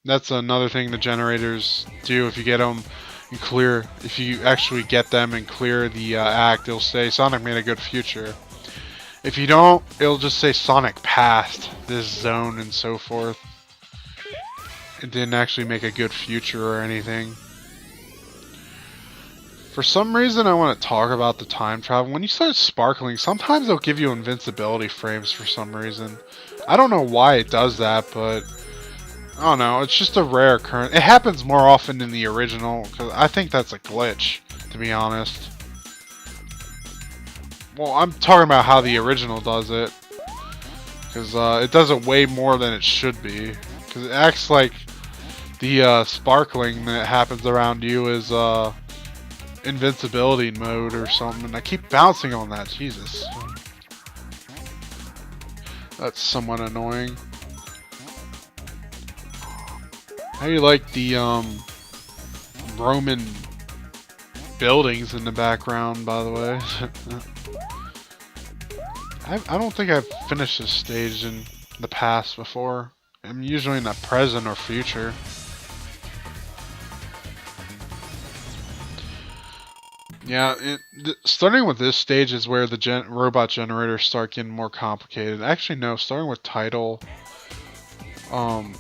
That's another thing the generators do. If you get them and clear, if you actually get them and clear the act, it'll say Sonic made a good future. If you don't, it'll just say Sonic passed this zone and so forth. It didn't actually make a good future or anything. For some reason, I want to talk about the time travel. When you start sparkling, sometimes they'll give you invincibility frames for some reason. I don't know why it does that, but I don't know. It's just a rare occurrence. It happens more often in the original, because I think that's a glitch, to be honest. Well, I'm talking about how the original does it, because it does it way more than it should be. Because it acts like the sparkling that happens around you is invincibility mode or something, and I keep bouncing on that. Jesus. That's somewhat annoying. How do you like the Roman buildings in the background, by the way? I don't think I've finished this stage in the past before. I'm usually in the present or future. Yeah, starting with this stage is where the robot generators start getting more complicated. Actually, no, starting with title. I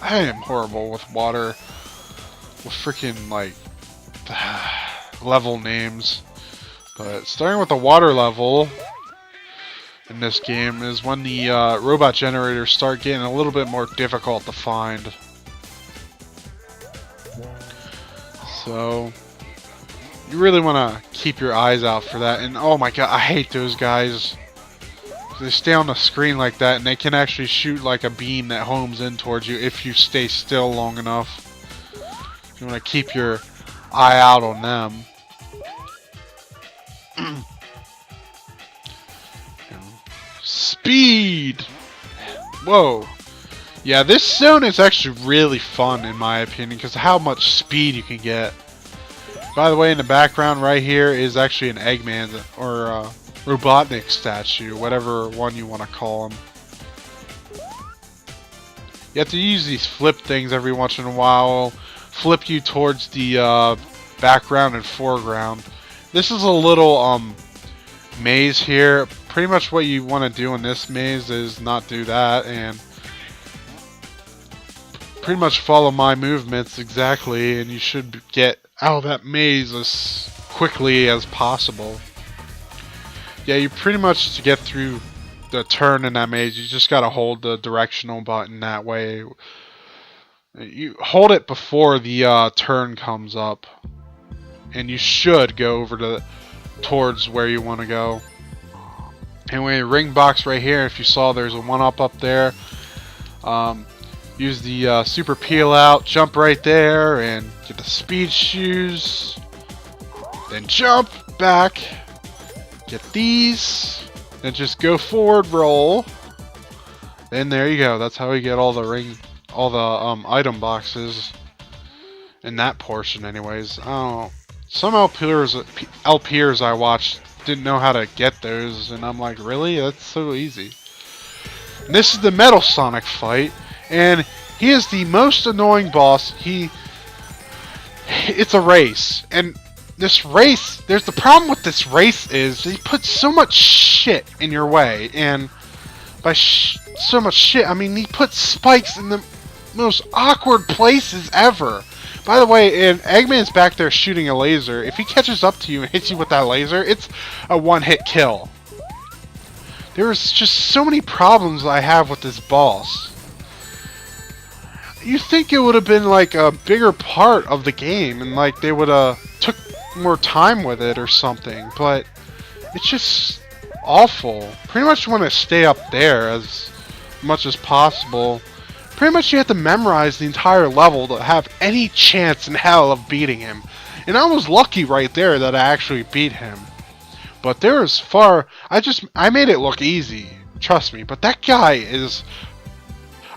am horrible with water, with freaking like level names. But starting with the water level in this game is when the robot generators start getting a little bit more difficult to find. So you really want to keep your eyes out for that. And oh my god, I hate those guys. They stay on the screen like that, and they can actually shoot like a beam that homes in towards you if you stay still long enough. You want to keep your eye out on them. Speed! Whoa. Yeah, this zone is actually really fun in my opinion because of how much speed you can get. By the way, in the background right here is actually an Eggman or Robotonik statue, whatever one you want to call him. You have to use these flip things every once in a while, flip you towards the background and foreground. This is a little maze here. Pretty much what you want to do in this maze is not do that and pretty much follow my movements exactly, and you should get out of that maze as quickly as possible. Yeah, you pretty much, to get through the turn in that maze, you just gotta hold the directional button that way. You hold it before the turn comes up, and you should go over to towards where you want to go. Anyway, ring box right here, if you saw there's a 1-up up there. Use the super peel out, jump right there, and get the speed shoes. Then jump back. Get these, and just go forward roll. And there you go. That's how we get all the item boxes in that portion, anyways. I don't know. Some LPers I watched didn't know how to get those, and I'm like, really? That's so easy. And this is the Metal Sonic fight, and he is the most annoying boss. It's a race, and this race, there's the problem with this race is he puts so much shit in your way, and by so much shit, I mean he puts spikes in the most awkward places ever. By the way, and Eggman's back there shooting a laser. If he catches up to you and hits you with that laser, it's a one-hit kill. There's just so many problems I have with this boss. You think it would have been like a bigger part of the game, and like they would have took more time with it or something, but it's just awful. Pretty much want to stay up there as much as possible. Pretty much you have to memorize the entire level to have any chance in hell of beating him. And I was lucky right there that I actually beat him. But there is I made it look easy, trust me, but that guy is,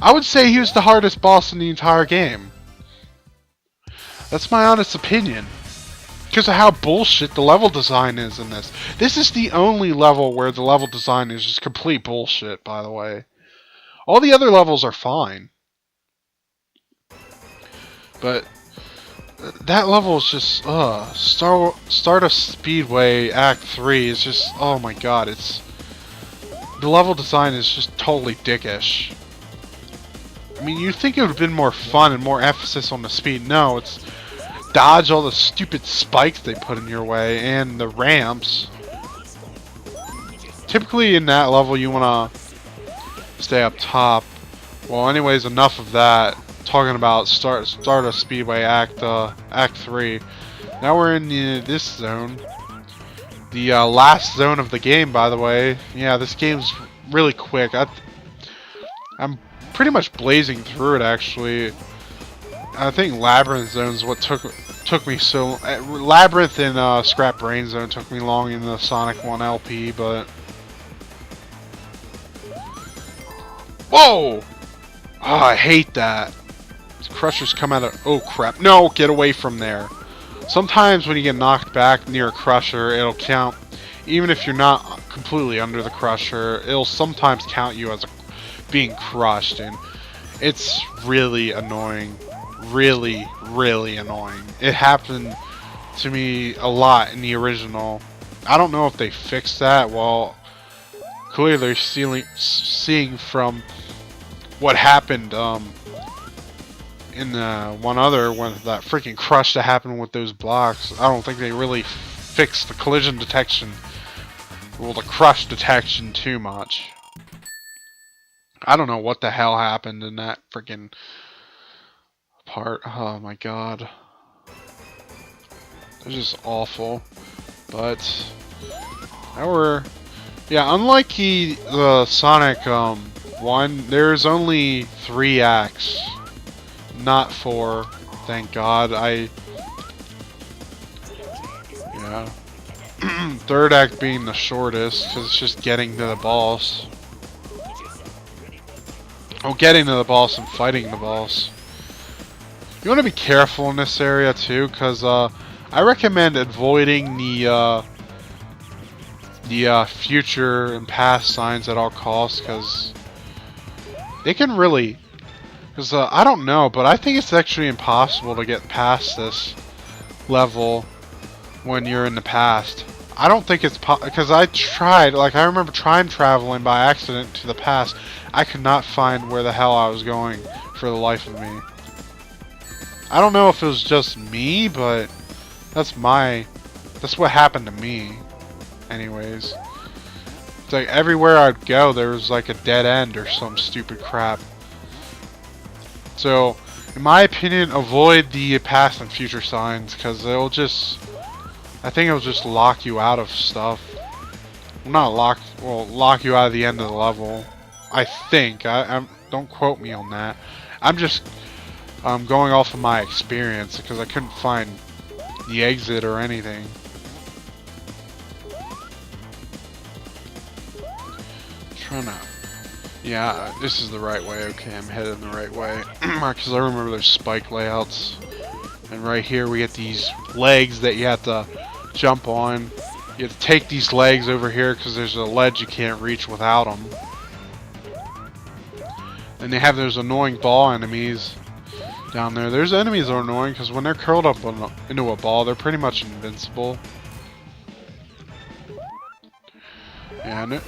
I would say he was the hardest boss in the entire game. That's my honest opinion. Because of how bullshit the level design is in this. This is the only level where the level design is just complete bullshit, by the way. All the other levels are fine. But that level is just, Stardust Speedway Act 3 is just, oh my god, the level design is just totally dickish. I mean, you'd think it would have been more fun and more emphasis on the speed. No, it's dodge all the stupid spikes they put in your way and the ramps. Typically in that level you want to stay up top. Well, anyways, enough of that. Talking about Stardust Speedway Act 3. Now we're in this zone. The last zone of the game, by the way. Yeah, this game's really quick. I'm pretty much blazing through it, actually. I think Labyrinth Zone is what took me so... Labyrinth and Scrap Brain Zone took me long in the Sonic 1 LP, but... Whoa! Oh, I hate that. Crushers come out of... Oh, crap. No, get away from there. Sometimes when you get knocked back near a Crusher, it'll count... Even if you're not completely under the Crusher, it'll sometimes count you as being crushed, and it's really annoying. Really, really annoying. It happened to me a lot in the original. I don't know if they fixed that. Well, clearly seeing from what happened in the one other, when that freaking crush that happened with those blocks, I don't think they really fixed the collision detection, well, the crush detection too much. I don't know what the hell happened in that freaking part. Oh my god. It's just awful. But now we're... Yeah, unlike the Sonic 1, there's only 3 acts. Not 4. Thank god. Yeah. Third act being the shortest, because it's just getting to the boss. Oh, getting to the boss and fighting the boss. You want to be careful in this area too, because I recommend avoiding the future and past signs at all costs, because they can really... Because I don't know, but I think it's actually impossible to get past this level when you're in the past. I don't think it's because I tried, like I remember time traveling by accident to the past. I could not find where the hell I was going for the life of me. I don't know if it was just me, but that's what happened to me. Anyways. It's like everywhere I'd go there was like a dead end or some stupid crap. So, in my opinion, avoid the past and future signs, because it'll just... I think it'll just lock you out of stuff. Well, not lock... Well, lock you out of the end of the level. I think. Don't quote me on that. I'm just going off of my experience, because I couldn't find the exit or anything. Trying to... Yeah, this is the right way. Okay, I'm headed the right way. Because I remember there's spike layouts. And right here we get these legs that you have to jump on. You have to take these legs over here because there's a ledge you can't reach without them. And they have those annoying ball enemies down there. There's enemies that are annoying because when they're curled up into a ball, they're pretty much invincible. Yeah, and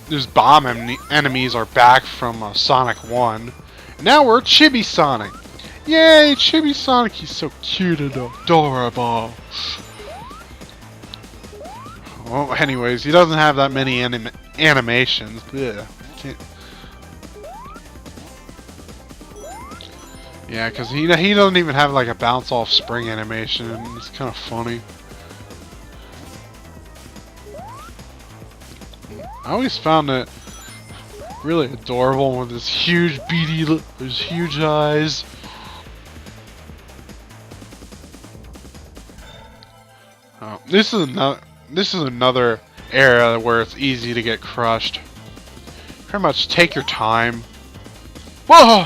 those bomb enemies are back from Sonic 1. Now we're Chibi Sonic. Yay, Chibi Sonic, he's so cute and adorable. Well, anyways, he doesn't have that many animations. Ugh, yeah, because he doesn't even have like a bounce off spring animation. It's kind of funny. I always found it really adorable with his huge beady, his huge eyes. Oh, this is another area where it's easy to get crushed. Pretty much take your time. Whoa!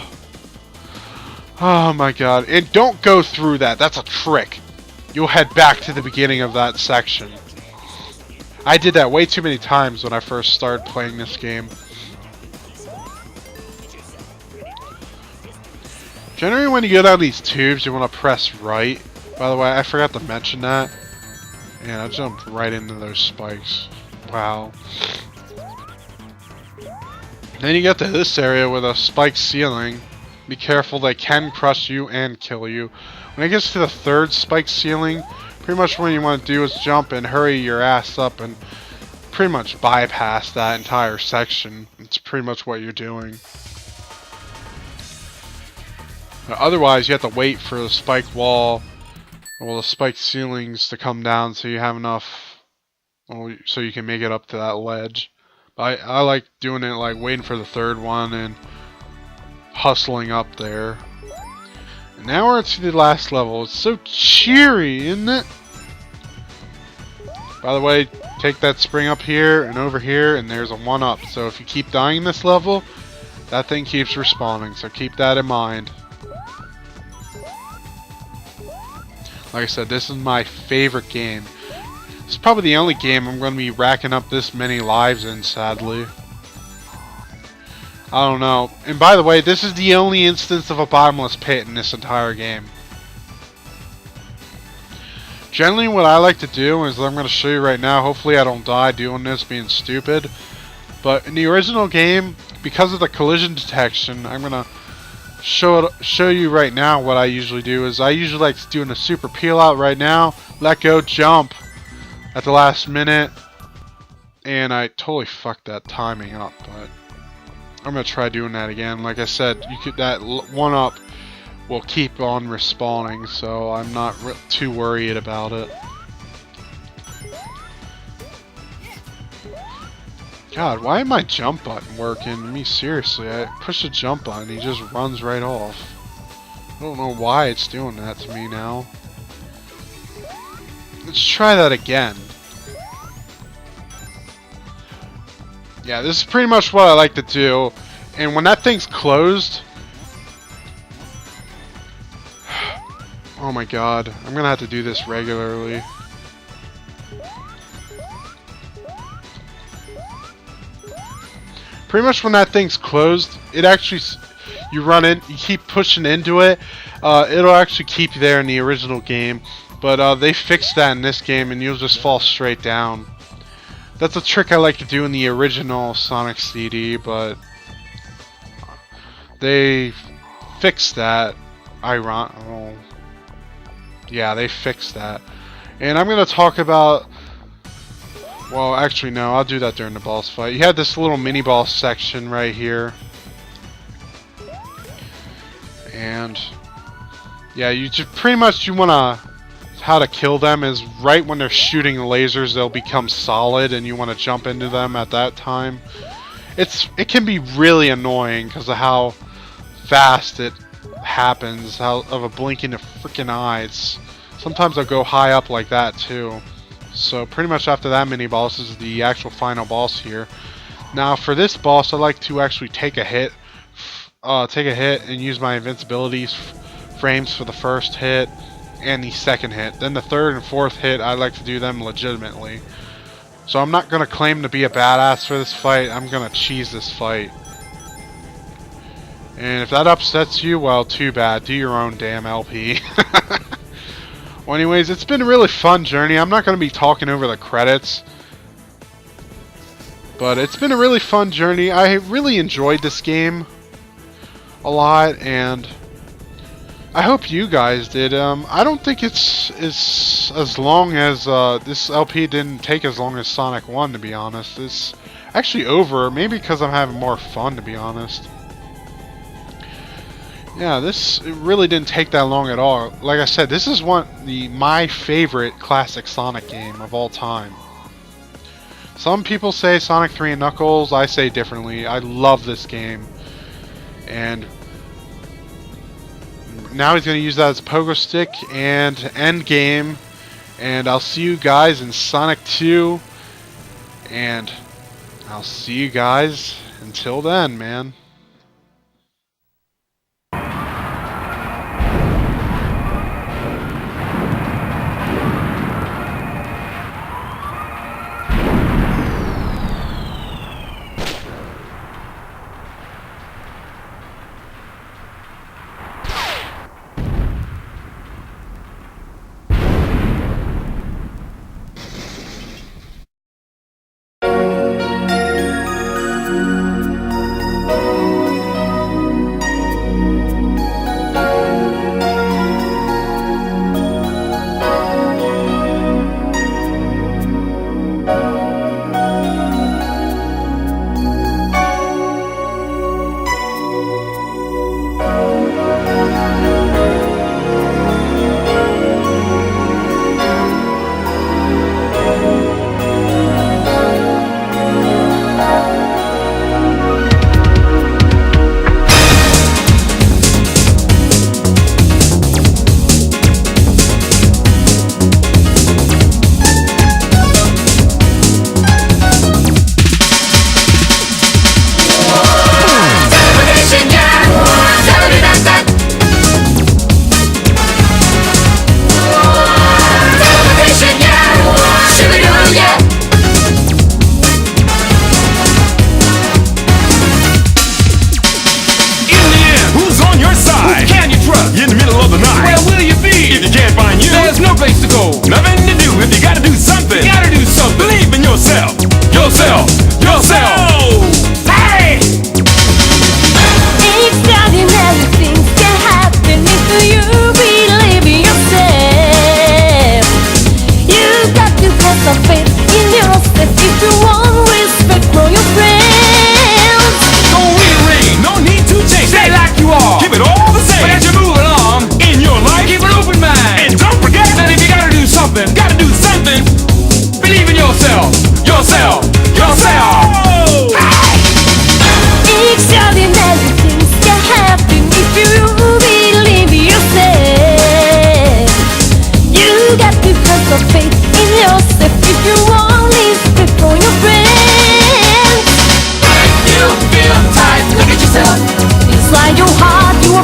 Oh my god. And don't go through that. That's a trick. You'll head back to the beginning of that section. I did that way too many times when I first started playing this game. Generally, when you go down these tubes, you want to press right. By the way, I forgot to mention that. And I jumped right into those spikes. Wow. Then you get to this area with a spike ceiling. Be careful, they can crush you and kill you. When it gets to the third spike ceiling, pretty much what you want to do is jump and hurry your ass up and pretty much bypass that entire section. It's pretty much what you're doing. Otherwise, you have to wait for the spike wall, well, the spike ceilings to come down so you have enough, well, so you can make it up to that ledge. I like doing it, like waiting for the third one and hustling up there. And now we're to the last level. It's so cheery, isn't it? By the way, take that spring up here and over here, and there's a 1-up. So if you keep dying in this level, that thing keeps respawning. So keep that in mind. Like I said, this is my favorite game. It's probably the only game I'm going to be racking up this many lives in, sadly. I don't know. And by the way, this is the only instance of a bottomless pit in this entire game. Generally, what I like to do is I'm going to show you right now. Hopefully I don't die doing this, being stupid. But in the original game, because of the collision detection, I'm going to show you right now what I usually do. Is I usually like doing a super peel out right now, let go, jump at the last minute. And I totally fucked that timing up, but I'm going to try doing that again. Like I said, you could, that 1-up will keep on respawning, so I'm not too worried about it. God, why ain't my jump button working? I mean, seriously, I push the jump button, he just runs right off. I don't know why it's doing that to me now. Let's try that again. Yeah, this is pretty much what I like to do. And when that thing's closed... Oh my god, I'm gonna have to do this regularly. Pretty much when that thing's closed, it actually... You run in, you keep pushing into it, it'll actually keep you there in the original game. But they fixed that in this game and you'll just fall straight down. That's a trick I like to do in the original Sonic CD, but they fixed that. Yeah, they fixed that. And I'm going to talk about... Well, actually, no, I'll do that during the boss fight. You had this little mini-boss section right here. And... yeah, you just pretty much, you want to... How to kill them is right when they're shooting lasers, they'll become solid, and you want to jump into them at that time. It can be really annoying because of how fast it happens, how of a blinking of freaking eyes. Sometimes I'll go high up like that too. So pretty much after that mini boss is the actual final boss here. Now for this boss, I like to actually take a hit and use my invincibility frames for the first hit and the second hit. Then the third and fourth hit, I like to do them legitimately. So I'm not going to claim to be a badass for this fight. I'm going to cheese this fight. And if that upsets you, well, too bad. Do your own damn LP. Well, anyways, it's been a really fun journey. I'm not going to be talking over the credits. But it's been a really fun journey. I really enjoyed this game a lot, and I hope you guys did. I don't think it's as long as this LP didn't take as long as Sonic 1, to be honest. It's actually over, maybe because I'm having more fun, to be honest. Yeah, it really didn't take that long at all. Like I said, this is my favorite classic Sonic game of all time. Some people say Sonic 3 and Knuckles. I say differently. I love this game. And now he's going to use that as a pogo stick and end game. And I'll see you guys in Sonic 2. And I'll see you guys until then, man.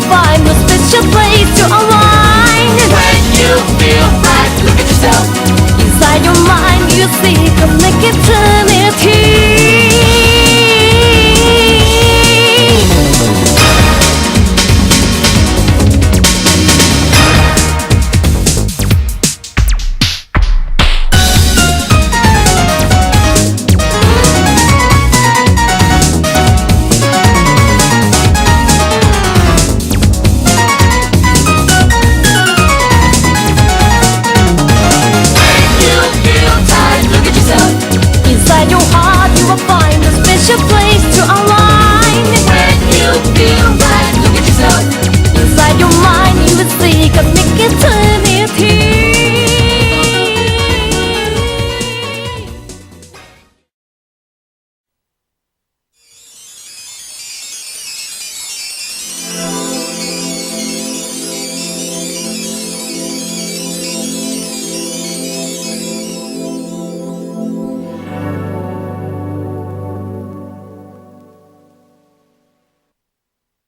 survive, no special place to unlock.